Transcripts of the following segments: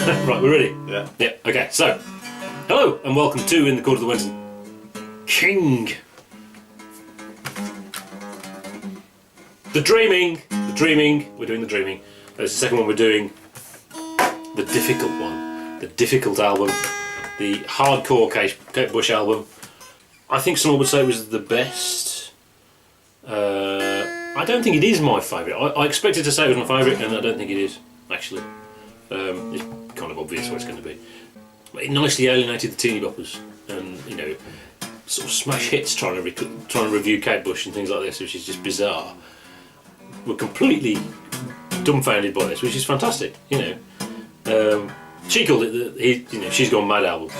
Right, we're ready? Yeah. Yeah, okay, so, hello and welcome to In the Court of the Wenton. King. The dreaming, we're doing the dreaming. There's the second one we're doing, the difficult one, the difficult album, the hardcore Kate Bush album. I think someone would say it was the best. I don't think it is my favourite. I expected to say it was my favourite and I don't think it is, actually. It's kind of obvious what it's going to be. But it nicely alienated the teeny boppers and, you know, sort of smash hits trying to review Kate Bush and things like this, which is just bizarre. We're completely dumbfounded by this, which is fantastic, you know. She called it She's Gone Mad album.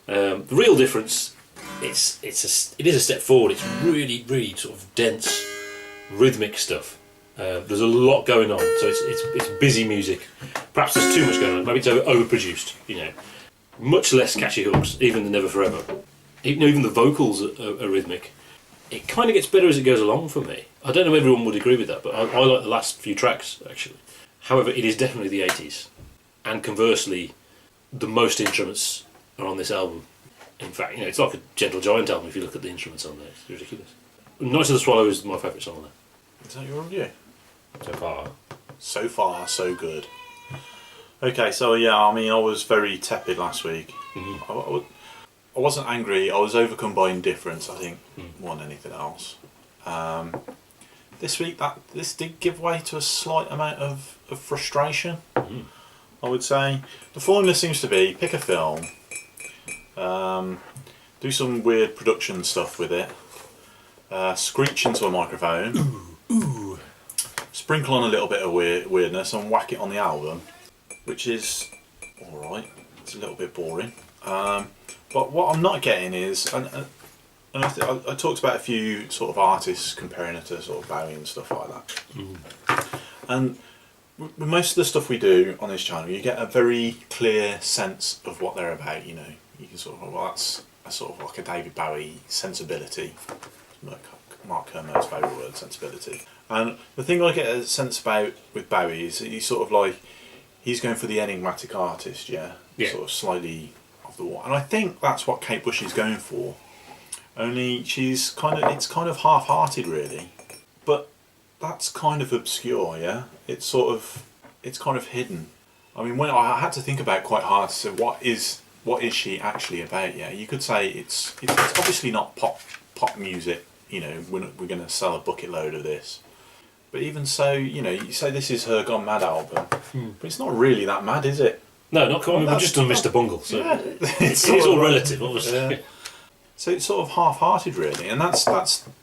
The real difference, it is a step forward. It's really sort of dense, rhythmic stuff. There's a lot going on, so it's busy music. Perhaps there's too much going on. Maybe it's overproduced, you know. Much less catchy hooks, even the Never Forever. Even the vocals are rhythmic. It kind of gets better as it goes along for me. I don't know if everyone would agree with that, but I like the last few tracks, actually. However, it is definitely the 80s. And conversely, the most instruments are on this album. In fact, you know, it's like a Gentle Giant album if you look at the instruments on there. It's ridiculous. Night of the Swallow is my favourite song on there. Is that your review? So far. So far, so good. Okay, so yeah, I mean, I was very tepid last week. Mm-hmm. I wasn't angry, I was overcome by indifference, I think, more than anything else. This week, this did give way to a slight amount of frustration, I would say. The formula seems to be, pick a film, do some weird production stuff with it, screech into a microphone, sprinkle on a little bit of weirdness and whack it on the album, which is alright. It's a little bit boring. But what I'm not getting is, and I talked about a few sort of artists comparing it to sort of Bowie and stuff like that. And with most of the stuff we do on this channel, you get a very clear sense of what they're about, you know. You can sort of, well, that's a sort of like a David Bowie sensibility. Mark Kermode's favourite word, sensibility. And the thing I get a sense about with Bowie is that he's sort of like, he's going for the enigmatic artist, yeah? Sort of slightly off the wall. And I think that's what Kate Bush is going for. Only it's kind of half-hearted, really. But that's kind of obscure, yeah? It's kind of hidden. I mean, when I had to think about it quite hard to say, what is she actually about, yeah? You could say it's obviously not pop music, you know, we're going to sell a bucket load of this. But even so, you know, you say this is her Gone Mad album, but it's not really that mad, is it? No, not quite. We've just done Mr. Bungle, so yeah. It's all relative, obviously. So it's sort of half-hearted, really, and that's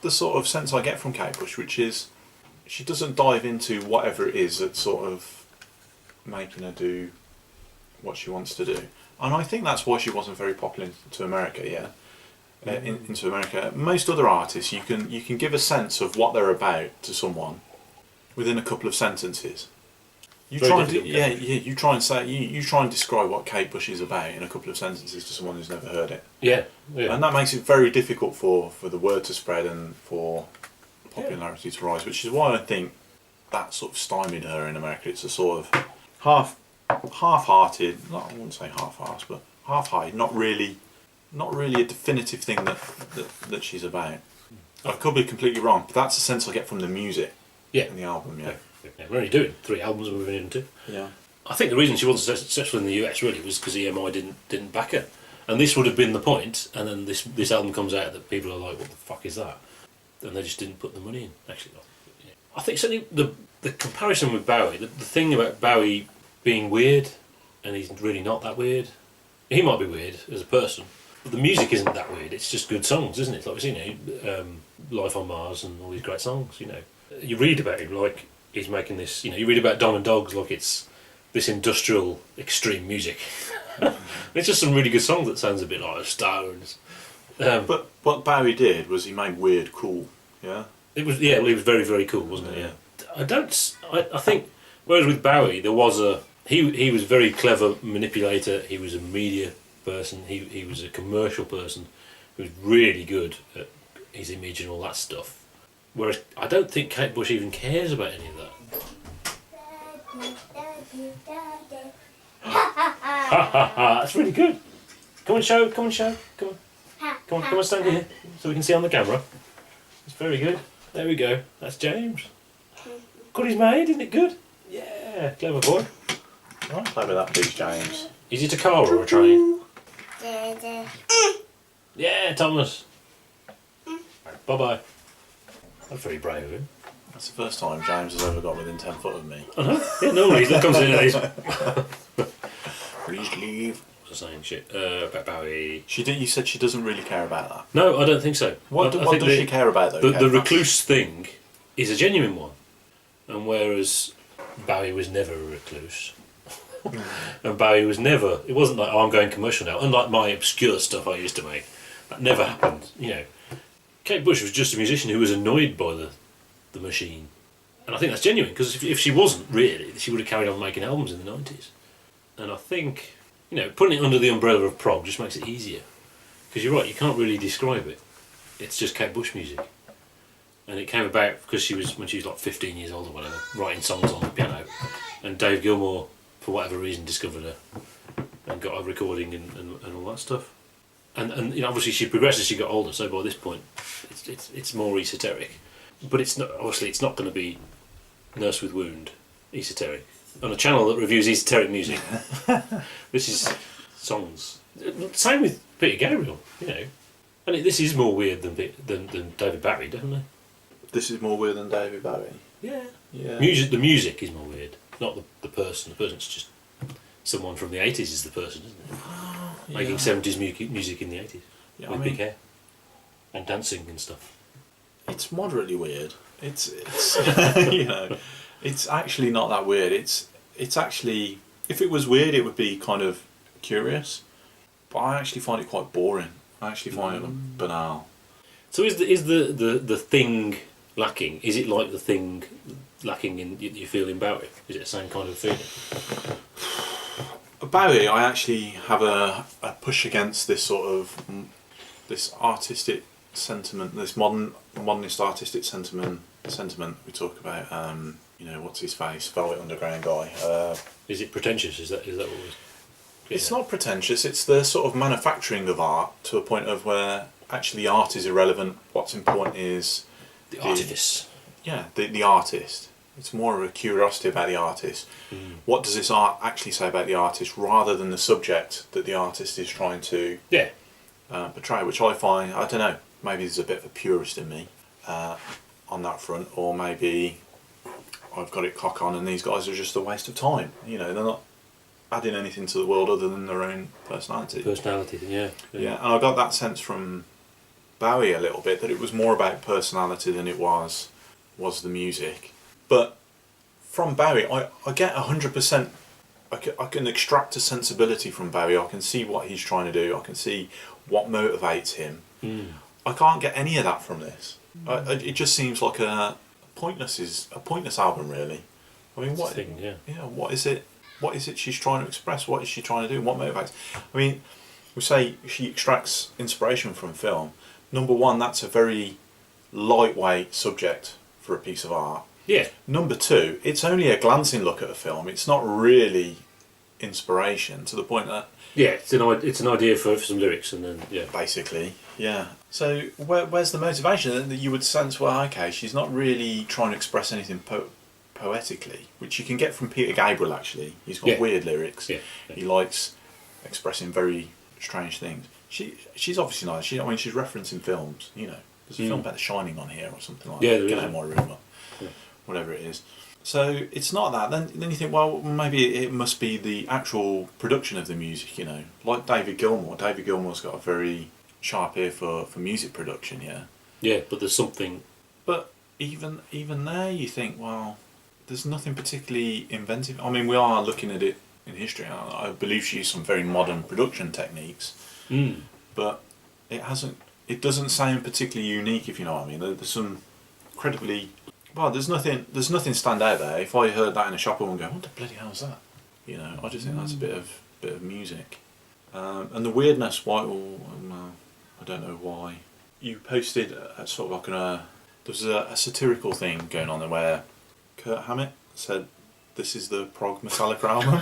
the sort of sense I get from Kate Bush, which is she doesn't dive into whatever it is that's sort of making her do what she wants to do. And I think that's why she wasn't very popular into America, yeah. Into America, most other artists, you can give a sense of what they're about to someone within a couple of sentences. You try and describe what Kate Bush is about in a couple of sentences to someone who's never heard it. Yeah. And that makes it very difficult for the word to spread and for popularity to rise, which is why I think that sort of stymied her in America. It's a sort of half-hearted, I wouldn't say half-assed, but half-hearted, not really a definitive thing that she's about. I could be completely wrong, but that's the sense I get from the music in the album, yeah. We're only doing 3 albums we've been into. Yeah. I think the reason she wasn't successful in the US really was because EMI didn't back her. And this would have been the point, and then this album comes out that people are like, what the fuck is that? And they just didn't put the money in, actually. I think certainly the comparison with Bowie, the thing about Bowie being weird, and he's really not that weird. He might be weird as a person, but the music isn't that weird. It's just good songs, isn't it? Like, you know, Life on Mars and all these great songs, you know. You read about him like he's making this, you know, you read about Diamond Dogs like it's this industrial extreme music. It's just some really good songs that sounds a bit like Stones. But what Bowie did was he made weird cool, yeah? It was very, very cool, wasn't it? Yeah. I think, whereas with Bowie, there was he was a very clever manipulator, he was a media person, he was a commercial person who was really good at his image and all that stuff. Whereas I don't think Kate Bush even cares about any of that. Ha ha ha! That's really good. Come and show. Come and show. Come on. Come on, stand here so we can see on the camera. It's very good. There we go. That's James. Good he's made, isn't it good? Yeah, clever boy. Right, play with that, please, James. Is it a car or a train? Yeah, Thomas. Bye bye. That's very brave of him. That's the first time James has ever got within 10 foot of me. I know. Yeah, normally he comes in and he's. Please leave. What's I saying? Shit. About Bowie. You said she doesn't really care about that. No, I don't think so. What does she care about, though? The recluse thing is a genuine one. And whereas Bowie was never a recluse. And Bowie was never... It wasn't like, oh, I'm going commercial now. Unlike my obscure stuff I used to make. That never happened. You know, Kate Bush was just a musician who was annoyed by the machine. And I think that's genuine, because if she wasn't, really, she would have carried on making albums in the 90s. And I think, you know, putting it under the umbrella of prog just makes it easier. Because you're right, you can't really describe it. It's just Kate Bush music. And it came about because when she was like 15 years old or whatever, writing songs on the piano. And Dave Gilmour, for whatever reason, discovered her and got her recording and all that stuff. And you know, obviously she progressed as she got older, so by this point it's more esoteric. But it's not, obviously it's not going to be Nurse with Wound esoteric on a channel that reviews esoteric music. This is songs. Same with Peter Gabriel, you know. And this is more weird than David Bowie, definitely. This is more weird than David Bowie? Yeah. Yeah. The music is more weird, not the person. The person's just someone from the 80s is the person, isn't it? Yeah. Making 70s music in the 80s with big hair and dancing and stuff. It's moderately weird. It's you know, it's actually not that weird. It's actually, if it was weird, it would be kind of curious. But I actually find it quite boring. I actually find it banal. So is the thing lacking? Is it like the thing lacking in you feel in Bowie? Is it the same kind of feeling? Bowie, I actually have a push against this sort of this artistic sentiment, this modernist artistic sentiment we talk about. You know, what's his face, Velvet Underground guy. Is it pretentious? Is that what it was? It's not pretentious. It's the sort of manufacturing of art to a point of where actually art is irrelevant. What's important is the artifice. Yeah, the artist. It's more of a curiosity about the artist. What does this art actually say about the artist, rather than the subject that the artist is trying to portray? Which I find, I don't know, maybe there's a bit of a purist in me on that front, or maybe I've got it cock on and these guys are just a waste of time. You know, they're not adding anything to the world other than their own personality. Yeah, and I got that sense from Bowie a little bit, that it was more about personality than it was the music. But from Bowie, I get 100%. I can extract a sensibility from Bowie. I can see what he's trying to do. I can see what motivates him. I can't get any of that from this. It just seems like a pointless album, really. I mean, what? What is it? What is it she's trying to express? What is she trying to do? What motivates? I mean, we say she extracts inspiration from film. Number one, that's a very lightweight subject for a piece of art. Yeah. Number two, it's only a glancing look at a film. It's not really inspiration, to the point that... Yeah, it's an idea for some lyrics, and then, yeah. Basically, yeah. So where's the motivation? That you would sense, well, okay, she's not really trying to express anything poetically, which you can get from Peter Gabriel, actually. He's got weird lyrics. Yeah. He likes expressing very strange things. She's obviously not. She's referencing films, you know. There's a film about The Shining on here or something like that. Yeah, Get out my room, whatever it is. So it's not that. Then you think, well, maybe it must be the actual production of the music, you know. Like David Gilmour. David Gilmour's got a very sharp ear for music production, yeah. Yeah, but there's something... But even there you think, well, there's nothing particularly inventive. I mean, we are looking at it in history. I believe she used some very modern production techniques. But it doesn't sound particularly unique, if you know what I mean. There's some incredibly... Well, there's nothing stand out there. If I heard that in a shop, I would go, what the bloody hell is that? You know, I just think that's a bit of music. And the weirdness, why? I don't know why. You posted sort of like there was a satirical thing going on there where Kurt Hammett said this is the prog Metallica album.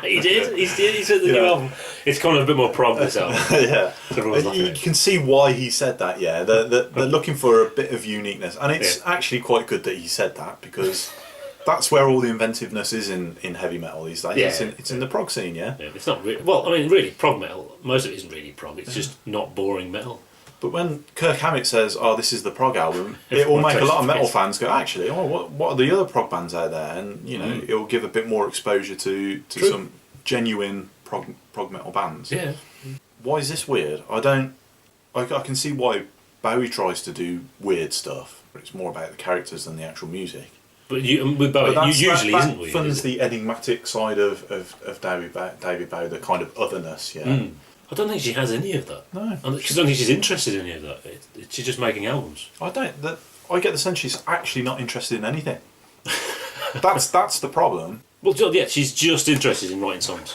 He did. He said the new album. It's kind of a bit more prog this album. Yeah. So everyone's laughing You at it. can see why he said that, yeah. They're looking for a bit of uniqueness. And it's actually quite good that he said that, because that's where all the inventiveness is in heavy metal these days. Yeah. It's in the prog scene, yeah? Yeah, it's not really, well, I mean, really, prog metal, most of it isn't really prog, it's just not boring metal. But when Kirk Hammett says, "Oh, this is the prog album," it will make a lot of metal fans go, "Actually, what are the other prog bands out there?" And it will give a bit more exposure to some genuine prog metal bands. Yeah. Why is this weird? I can see why Bowie tries to do weird stuff, but it's more about the characters than the actual music. But with Bowie, But usually that isn't weird. funds Is it? the enigmatic side of David Bowie, the kind of otherness, yeah. I don't think she has any of that. No. I don't think she's interested in any of that. She's just making albums. I get the sense she's actually not interested in anything. That's the problem. Well, yeah, she's just interested in writing songs.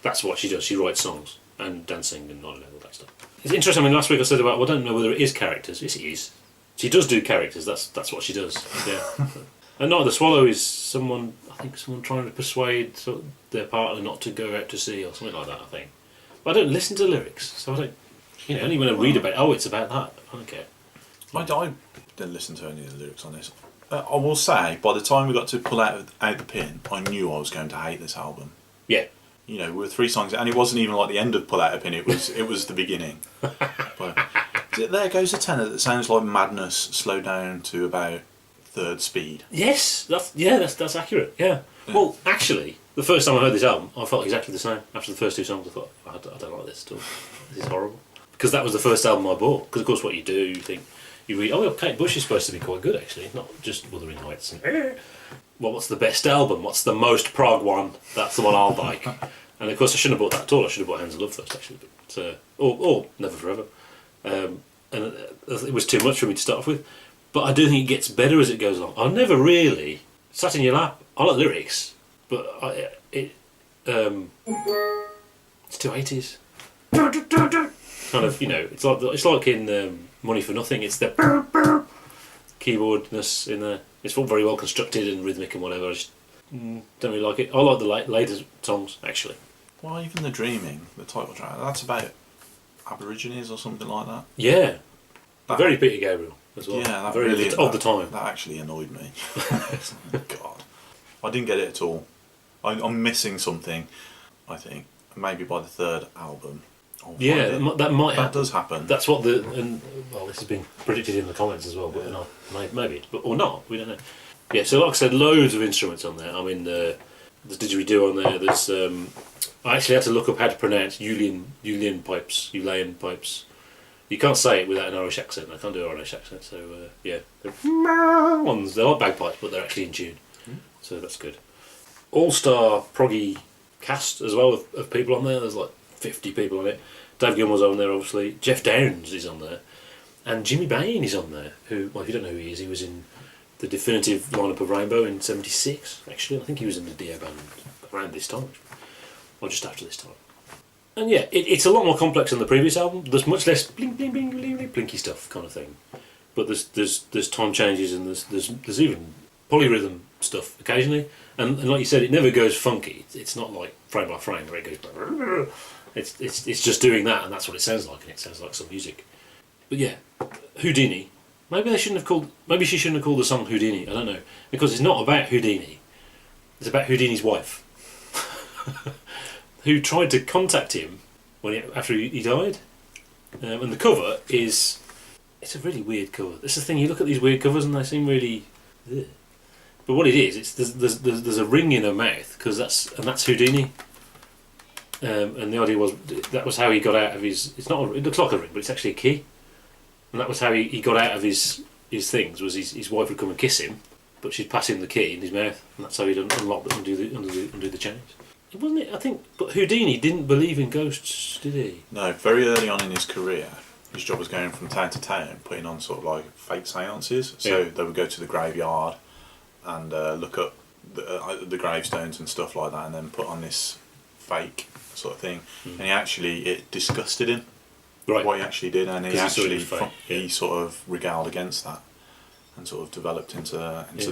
That's what she does. She writes songs and dancing and all that stuff. It's interesting. I mean, last week I said about, well, I don't know whether it is characters. Yes, it is. She does do characters. That's what she does. Yeah. And Night of the Swallow is someone trying to persuade their partner not to go out to sea or something like that. I think. But I don't listen to lyrics, so I don't. Only when I read about it, it's about that. I don't care. I didn't listen to any of the lyrics on this. I will say, by the time we got to Pull Out the Pin, I knew I was going to hate this album. Yeah. We were 3 songs, and it wasn't even like the end of Pull Out the Pin. It was the beginning. But there goes a tenor that sounds like Madness slowed down to about 3rd speed. Yes, that's accurate. Yeah. Well, actually, the first time I heard this album, I felt exactly the same. After the first 2 songs, I thought, I don't like this at all. This is horrible. Because that was the first album I bought. Because of course, what you do, you think, you read, Kate Bush is supposed to be quite good actually, not just Wuthering Heights. And, well, what's the best album? What's the most prog one? That's the one I'll like. And of course, I shouldn't have bought that at all. I should have bought Hands of Love first actually, but or Never Forever. And it was too much for me to start off with. But I do think it gets better as it goes along. I never really sat in your lap. I like lyrics, but it's too 80s. Kind of, it's like in Money for Nothing. It's the keyboardness in there. It's all very well constructed and rhythmic and whatever. I just don't really like it. I like the later songs actually. Well, even The Dreaming, the title track, that's about Aborigines or something like that. Yeah, very Peter Gabriel as well. Yeah, that very really of the time. That actually annoyed me. God, I didn't get it at all. I'm missing something. I think maybe by the 3rd album. That does happen. That's what this has been predicted in the comments as well, but maybe, or not. We don't know. Yeah, so like I said, loads of instruments on there. I mean, there's didgeridoo on there. There's I actually had to look up how to pronounce Uilleann pipes. You can't say it without an Irish accent. I can't do an Irish accent, so they're ones. They're like bagpipes, but they're actually in tune. So that's good. All-star proggy cast as well of people on there. There's like 50 people on it. Dave Gilmour's on there, obviously. Jeff Downes is on there. And Jimmy Bain is on there, who, well, if you don't know who he is, he was in the definitive lineup of Rainbow in '76, actually. I think he was in the Dio band around this time, or just after this time. And yeah, it's a lot more complex than the previous album. There's much less bling, bling, bling, bling, bling, blinky stuff kind of thing. But there's time changes and there's even polyrhythm stuff occasionally. And like you said, it never goes funky. It's not like frame by frame where it goes... It's just doing that, and that's what it sounds like, and it sounds like some music. But yeah, Houdini. Maybe she shouldn't have called the song Houdini. I don't know, because it's not about Houdini. It's about Houdini's wife, who tried to contact him after he died. And the cover it's a really weird cover. That's the thing. You look at these weird covers, and they seem really. Ugh. But what it is, there's a ring in her mouth because that's Houdini. And the idea was that was how he got out of his. It looks like a ring, but it's actually a key. And that was how he got out of his things. Was his wife would come and kiss him, but she'd pass him the key in his mouth, and that's how he'd unlock and undo the chains. It wasn't it? I think, but Houdini didn't believe in ghosts, did he? No, very early on in his career, his job was going from town to town, putting on sort of like fake seances. So they would go to the graveyard and look up the gravestones and stuff like that, and then put on this fake sort of thing. And it disgusted him, what he actually did, and he sort of regaled against that and sort of developed into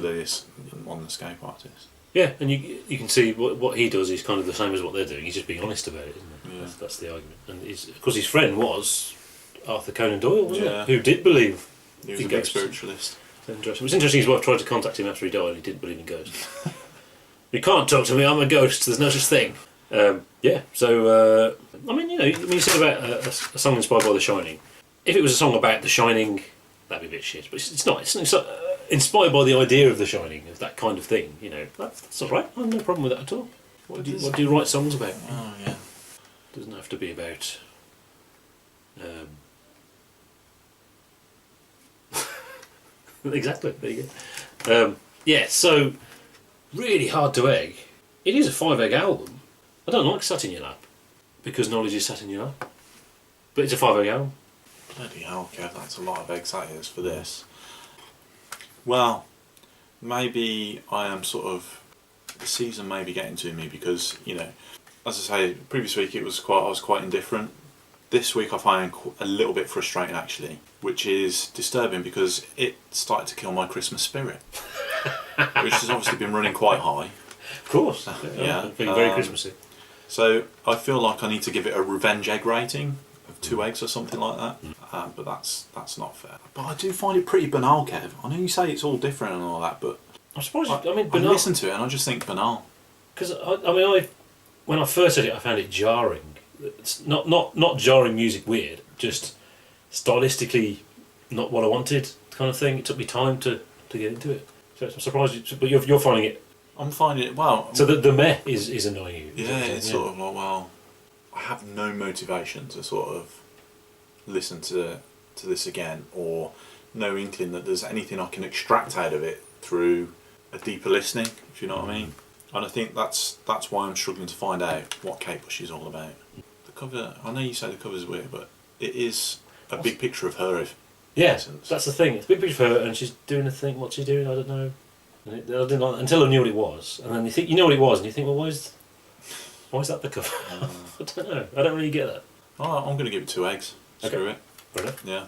this modern escape artist. Yeah, and you can see what he does is kind of the same as what they're doing. He's just being honest about it, isn't he? Yeah. That's the argument. And of course his friend was Arthur Conan Doyle, wasn't Yeah. it? Who did believe He was in a big ghosts. spiritualist. Interesting. It was interesting his wife tried to contact him after he died and he didn't believe in ghosts. You can't talk to me, I'm a ghost, there's no such thing. Yeah, so, I mean, you said about a song inspired by The Shining. If it was a song about The Shining, that'd be a bit shit, but it's not. It's inspired by the idea of The Shining, of that kind of thing, That's alright, I have no problem with that at all. What do you write songs about? Oh, yeah. Doesn't have to be about... Exactly, there you go. Yeah, so, really hard to egg. It is a 5-egg album. I don't like Sat in Your Lap, because knowledge is sat in your lap. But it's a 5-egg album. Bloody hell, Kev, that's a lot of eggs that is for this. Well, maybe I am sort of... The season may be getting to me because, as I say, previous week I was quite indifferent. This week I find a little bit frustrating actually, which is disturbing because it started to kill my Christmas spirit, which has obviously been running quite high. Of course. Yeah. Feeling very Christmassy. So I feel like I need to give it a revenge egg rating of 2 eggs or something like that. But that's not fair. But I do find it pretty banal, Kev. I know you say it's all different and all that, but I'm surprised. I I listen to it and I just think banal. Because when I first heard it, I found it jarring. It's not jarring music weird, just stylistically not what I wanted kind of thing. It took me time to get into it. So I'm surprised, but you're finding it. I'm finding it, well... So the meh is annoying you. Yeah, it's sort of like, well, I have no motivation to sort of listen to this again, or no inkling that there's anything I can extract out of it through a deeper listening, if you know what I mean. And I think that's why I'm struggling to find out what Kate Bush is all about. The cover, I know you say the cover's weird, but it is a big picture of her. Yeah, that's the thing. It's a big picture of her, and she's doing a thing. What's she doing? I don't know. And I didn't like, until I knew what it was, and then you think you know what it was, and you think, well, why is that the cover? I don't know. I don't really get that. Oh, I'm going to give it 2 eggs. Screw it. Fair enough. Yeah,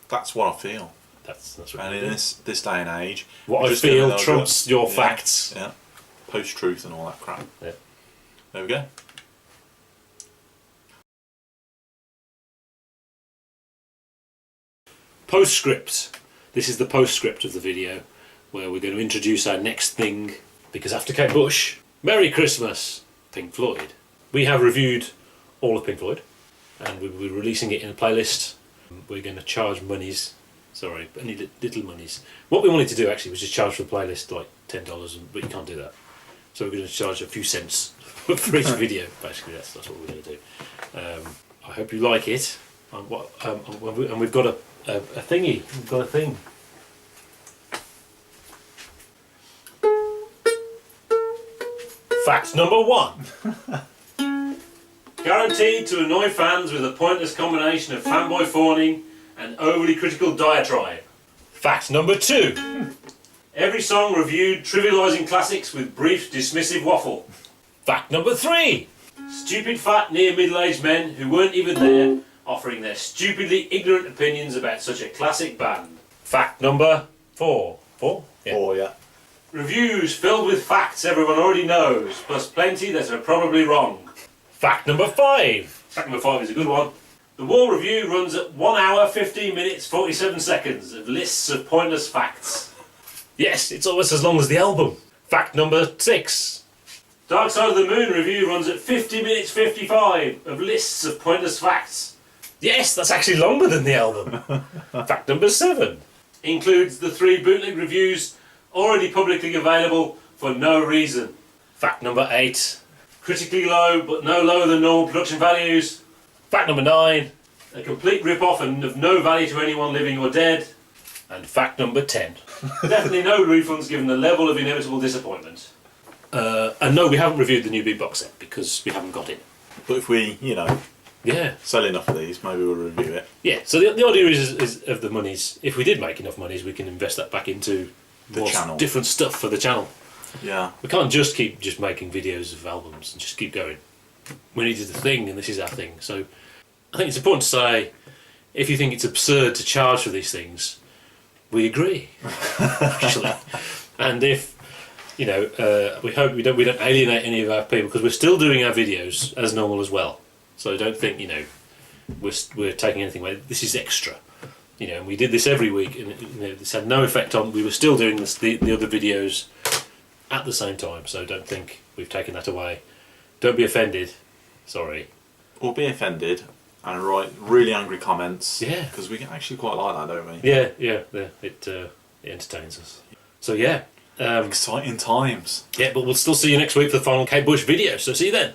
that's what I feel. That's what. And in this day and age, what I feel trumps your facts. Yeah. Post-truth and all that crap. Yeah. There we go. Postscript. This is the postscript of the video where we're going to introduce our next thing, because after Kate Bush, Merry Christmas, Pink Floyd. We have reviewed all of Pink Floyd and we'll be releasing it in a playlist. We're going to charge monies. Sorry, any little monies. What we wanted to do actually was just charge for the playlist like $10, but you can't do that. So we're going to charge a few cents for each video. Basically, that's what we're going to do. I hope you like it. And we've got a thingy. We've got a thing. Fact number 1. Guaranteed to annoy fans with a pointless combination of fanboy fawning and overly critical diatribe. Fact number 2. Every song reviewed trivialising classics with brief, dismissive waffle. Fact number 3. Stupid, fat, near middle-aged men who weren't even there offering their stupidly ignorant opinions about such a classic band. Fact number 4. 4? Yeah. 4, yeah. Reviews filled with facts everyone already knows, plus plenty that are probably wrong. Fact number 5. Fact number 5 is a good one. The Wall Review runs at 1 hour, 15 minutes, 47 seconds of lists of pointless facts. Yes, it's almost as long as the album. Fact number 6. Dark Side of the Moon Review runs at 50 minutes 55 of lists of pointless facts. Yes, that's actually longer than the album. Fact number 7. Includes the 3 bootleg reviews already publicly available for no reason. Fact number 8. Critically low, but no lower than normal production values. Fact number 9. A complete rip-off and of no value to anyone living or dead. And fact number 10. Definitely no refunds given the level of inevitable disappointment. And no, we haven't reviewed the new big box set because we haven't got it. But if we, sell enough of these, maybe we'll review it. Yeah, so the idea is of the monies, if we did make enough monies, we can invest that back into The channel. Different stuff for the channel. Yeah. We can't just keep making videos of albums and just keep going. We needed the thing, and this is our thing. So I think it's important to say, if you think it's absurd to charge for these things, we agree, actually. And if you know, we hope we don't alienate any of our people, because we're still doing our videos as normal as well. So don't think, you know, we're taking anything away. This is extra, you know. And we did this every week, and you know, this had no effect on. We were still doing the other videos at the same time. So don't think we've taken that away. Don't be offended. Sorry. Or be offended and write really angry comments. Yeah. Because we actually quite like that, don't we? Yeah. It entertains us. So yeah. Exciting times. Yeah, but we'll still see you next week for the final Kate Bush video. So see you then.